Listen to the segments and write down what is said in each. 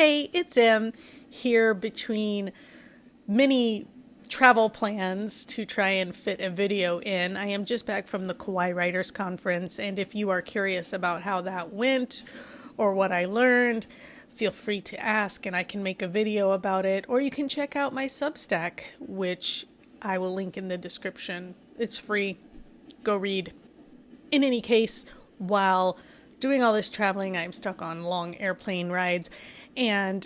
Hey, it's Em here between many travel plans to try and fit a video in. I am just back from the Kauai Writers Conference, and if you are curious about how that went or what I learned, feel free to ask and I can make a video about it, or you can check out my Substack, which I will link in the description. It's free. Go read. In any case, while doing all this traveling, I'm stuck on long airplane rides, and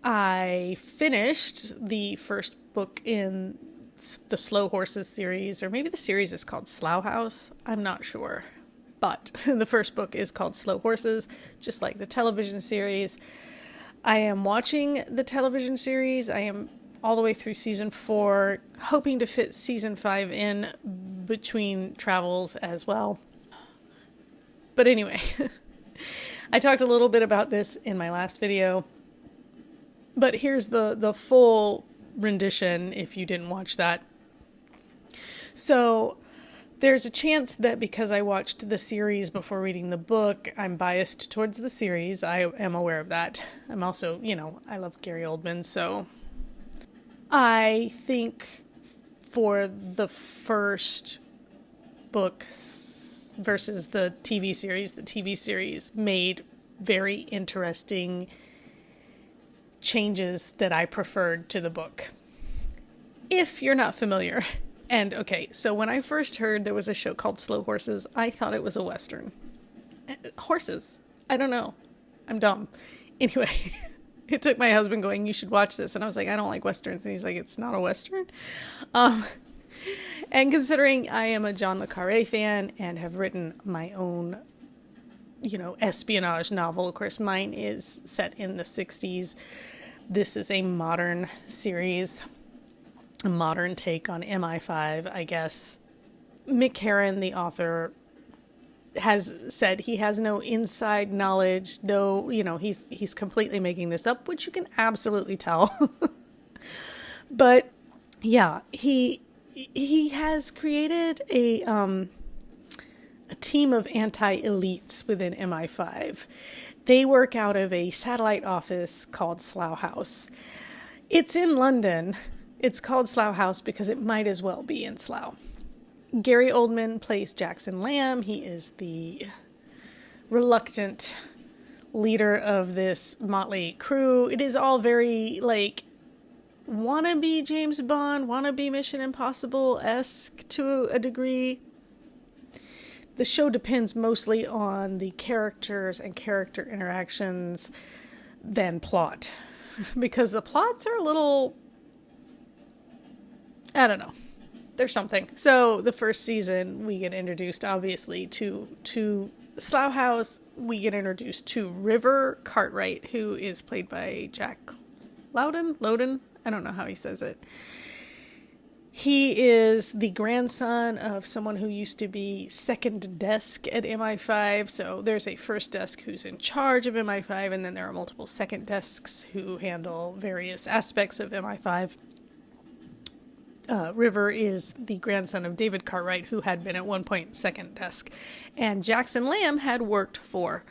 I finished the first book in the Slow Horses series, or maybe the series is called Slough House. I'm not sure. But the first book is called Slow Horses, just like the television series. I am watching the television series. I am all the way through season 4, hoping to fit season 5 in between travels as well. But anyway, I talked a little bit about this in my last video, but here's the full rendition if you didn't watch that. So there's a chance that because I watched the series before reading the book, I'm biased towards the series. I am aware of that. I'm also, I love Gary Oldman, so I think for the first book versus the TV series made very interesting changes that I preferred to the book. If you're not familiar, and okay, so when I first heard there was a show called Slow Horses, I thought it was a Western. Horses. I don't know. I'm dumb. Anyway, it took my husband going, "You should watch this." And I was like, "I don't like Westerns." And he's like, "It's not a Western?" And considering I am a John le Carré fan and have written my own, espionage novel, of course, mine is set in the 60s. This is a modern series, a modern take on MI5, I guess. Mick Herron, the author, has said he has no inside knowledge, he's completely making this up, which you can absolutely tell. But yeah, he has created a team of anti-elites within MI5. They work out of a satellite office called Slough House. It's in London. It's called Slough House because it might as well be in Slough. Gary Oldman plays Jackson Lamb. He is the reluctant leader of this motley crew. It is all very, wannabe James Bond, wannabe Mission Impossible-esque to a degree. The show depends mostly on the characters and character interactions than plot. Because the plots are a little, I don't know. There's something. So the first season, we get introduced, obviously, to Slough House. We get introduced to River Cartwright, who is played by Jack Lowden? I don't know how he says it. He is the grandson of someone who used to be second desk at MI5. So there's a first desk who's in charge of MI5, and then there are multiple second desks who handle various aspects of MI5. River is the grandson of David Cartwright, who had been at one point second desk. And Jackson Lamb had worked for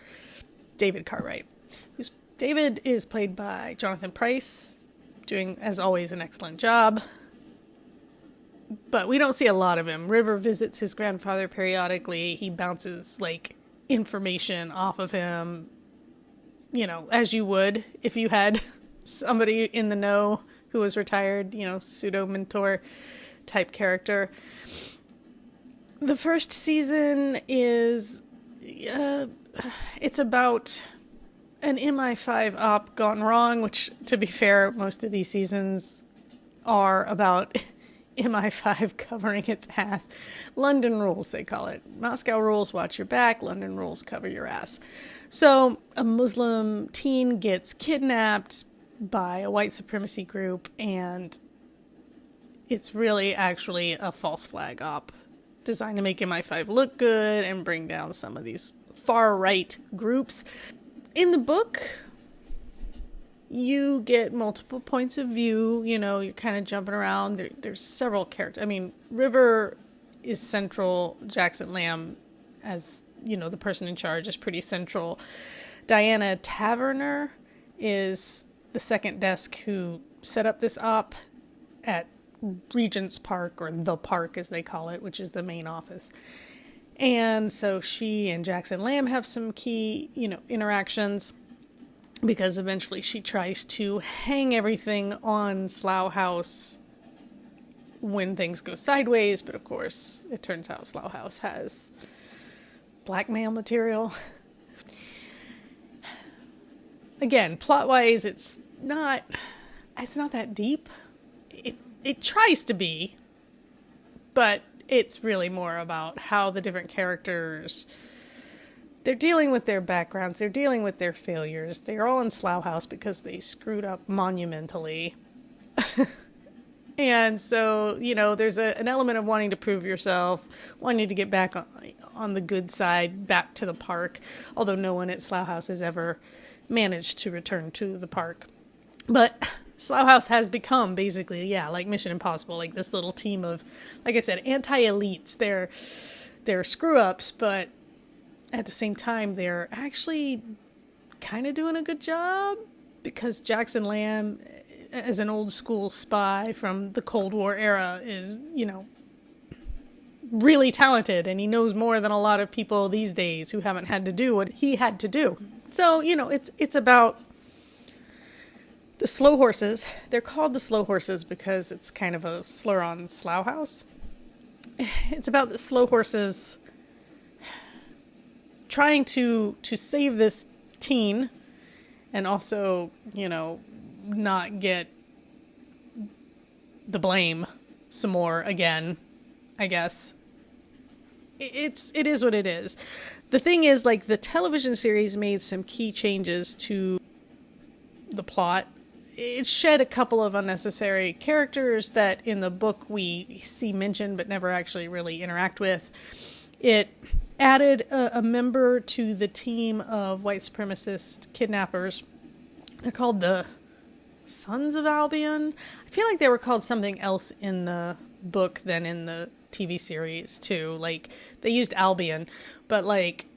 David Cartwright. David is played by Jonathan Pryce, doing, as always, an excellent job. But we don't see a lot of him. River visits his grandfather periodically. He bounces, information off of him, as you would if you had somebody in the know who was retired, pseudo-mentor type character. The first season is, it's about an MI5 op gone wrong, which, to be fair, most of these seasons are about MI5 covering its ass. London rules, they call it. Moscow rules, watch your back. London rules, cover your ass. So a Muslim teen gets kidnapped by a white supremacy group, and it's really actually a false flag op designed to make MI5 look good and bring down some of these far-right groups. In the book, you get multiple points of view, you're kind of jumping around. There's several characters. I mean, River is central. Jackson Lamb, as, the person in charge, is pretty central. Diana Taverner is the second desk who set up this op at Regent's Park, or the park as they call it, which is the main office. And so she and Jackson Lamb have some key, interactions, because eventually she tries to hang everything on Slough House when things go sideways. But of course, it turns out Slough House has blackmail material. Again, plot-wise, it's not that deep. It tries to be, but it's really more about how the different characters, they're dealing with their backgrounds, they're dealing with their failures. They're all in Slough House because they screwed up monumentally. And so, there's an element of wanting to prove yourself, wanting to get back on the good side, back to the park, although no one at Slough House has ever managed to return to the park. But Slough House has become basically, like Mission Impossible, like this little team of, like I said, anti-elites. They're screw-ups, but at the same time, they're actually kind of doing a good job, because Jackson Lamb, as an old school spy from the Cold War era, is, really talented, and he knows more than a lot of people these days who haven't had to do what he had to do. So, it's about the slow horses. They're called the slow horses because it's kind of a slur on Slough House. It's about the slow horses trying to save this teen, and also, not get the blame some more again, I guess. It is what it is. The thing is, like, the television series made some key changes to the plot. It shed a couple of unnecessary characters that in the book we see mentioned but never actually really interact with. It added a member to the team of white supremacist kidnappers. They're called the Sons of Albion. I feel like they were called something else in the book than in the TV series too. Like, they used Albion, but like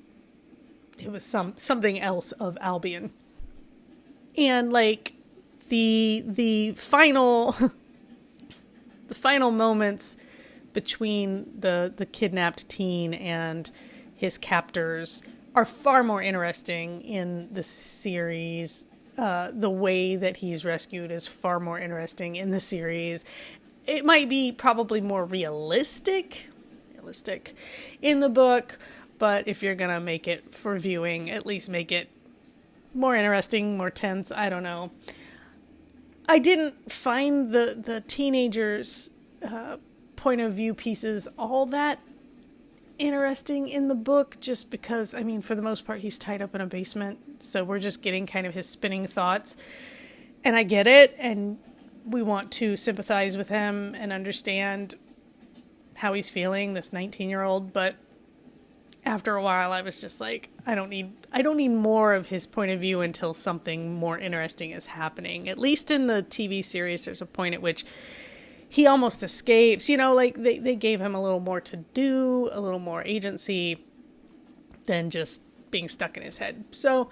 it was something else of Albion. And like the final the final moments between the kidnapped teen and his captors are far more interesting in the series. The way that he's rescued is far more interesting in the series. It might be probably more realistic in the book, but if you're gonna make it for viewing, at least make it more interesting, more tense. I don't know. I didn't find the teenagers' point of view pieces all that interesting in the book, just because, I mean, for the most part, he's tied up in a basement, so we're just getting kind of his spinning thoughts. And I get it, and we want to sympathize with him and understand how he's feeling, this 19-year-old, but after a while I was just like, I don't need more of his point of view until something more interesting is happening. At least in the TV series, there's a point at which he almost escapes, like they gave him a little more to do, a little more agency than just being stuck in his head. So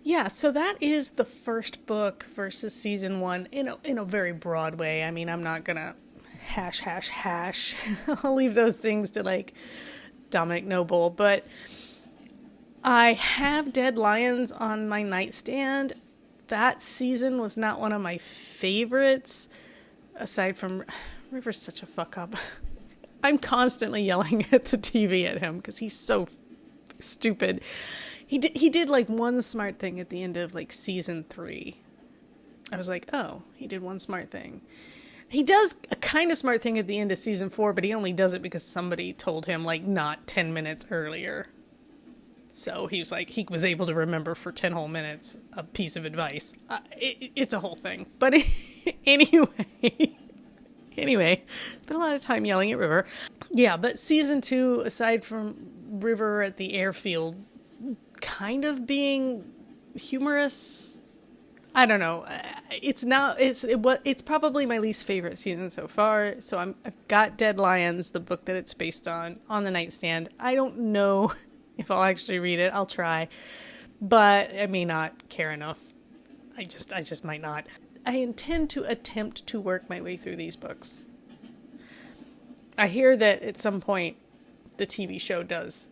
yeah, so that is the first book versus season 1 in a very broad way. I mean, I'm not gonna hash. I'll leave those things to like Dominic Noble, but I have Dead Lions on my nightstand. That season was not one of my favorites, aside from River's such a fuck up. I'm constantly yelling at the TV at him because he's so stupid. He did like one smart thing at the end of like season 3. I was like, oh, he did one smart thing. He does a kind of smart thing at the end of season 4, but he only does it because somebody told him like not 10 minutes earlier. So he was like, he was able to remember for 10 whole minutes a piece of advice. It's a whole thing. But anyway, spent a lot of time yelling at River. Yeah, but season 2, aside from River at the airfield kind of being humorous, I don't know. It's probably my least favorite season so far. So I've got Dead Lions, the book that it's based on the nightstand. I don't know if I'll actually read it. I'll try, but I may not care enough. I just might not. I intend to attempt to work my way through these books. I hear that at some point the TV show does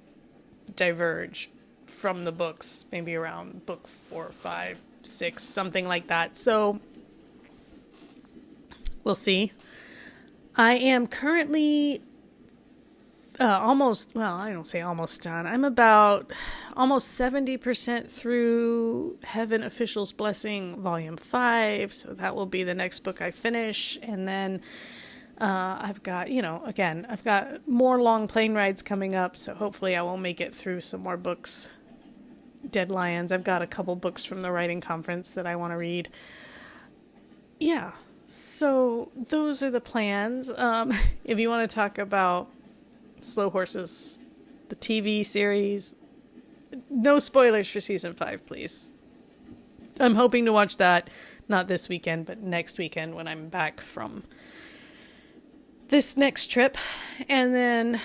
diverge from the books, maybe around book 4, 5, 6, something like that. So we'll see. I am currently almost, well, I don't say almost done. I'm about almost 70% through Heaven Official's Blessing, Volume 5. So that will be the next book I finish. And then I've got, I've got more long plane rides coming up. So hopefully I will make it through some more books. Deadlines. I've got a couple books from the writing conference that I want to read. Yeah. So those are the plans. If you want to talk about Slow Horses, the TV series, no spoilers for season 5, please. I'm hoping to watch that, not this weekend, but next weekend when I'm back from this next trip. And then,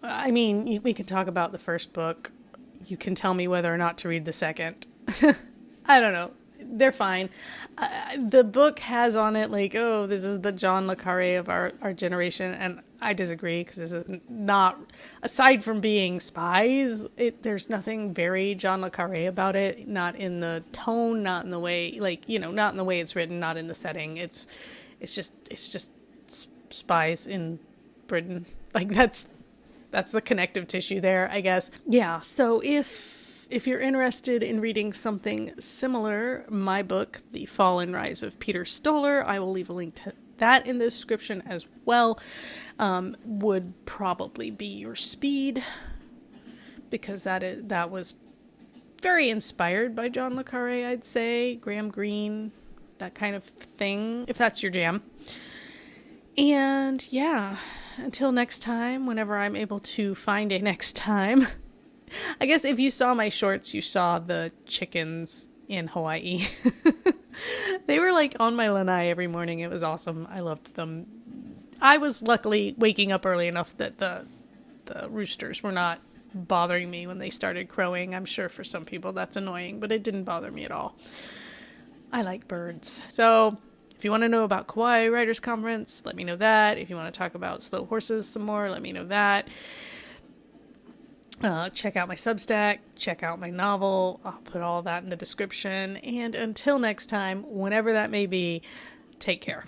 we can talk about the first book. You can tell me whether or not to read the second. I don't know. They're fine. The book has on it this is the John le Carré of our generation, and I disagree because this is not, aside from being spies, there's nothing very John le Carré about it. Not in the tone, not in the way, not in the way it's written, not in the setting. It's just spies in Britain. That's the connective tissue there, I guess. Yeah. So if you're interested in reading something similar, my book, The Fall and Rise of Peter Stoller, I will leave a link to that in the description as well, would probably be your speed, because that was very inspired by John le Carré, I'd say. Graham Greene, that kind of thing, if that's your jam. And yeah, until next time, whenever I'm able to find a next time. I guess if you saw my shorts, you saw the chickens in Hawaii. They were on my lanai every morning. It was awesome. I loved them. I was luckily waking up early enough that the roosters were not bothering me when they started crowing. I'm sure for some people that's annoying, but it didn't bother me at all. I like birds. So if you want to know about Kauai Writers Conference, let me know that. If you want to talk about Slow Horses some more, let me know that. Check out my Substack, check out my novel. I'll put all that in the description. And until next time, whenever that may be, take care.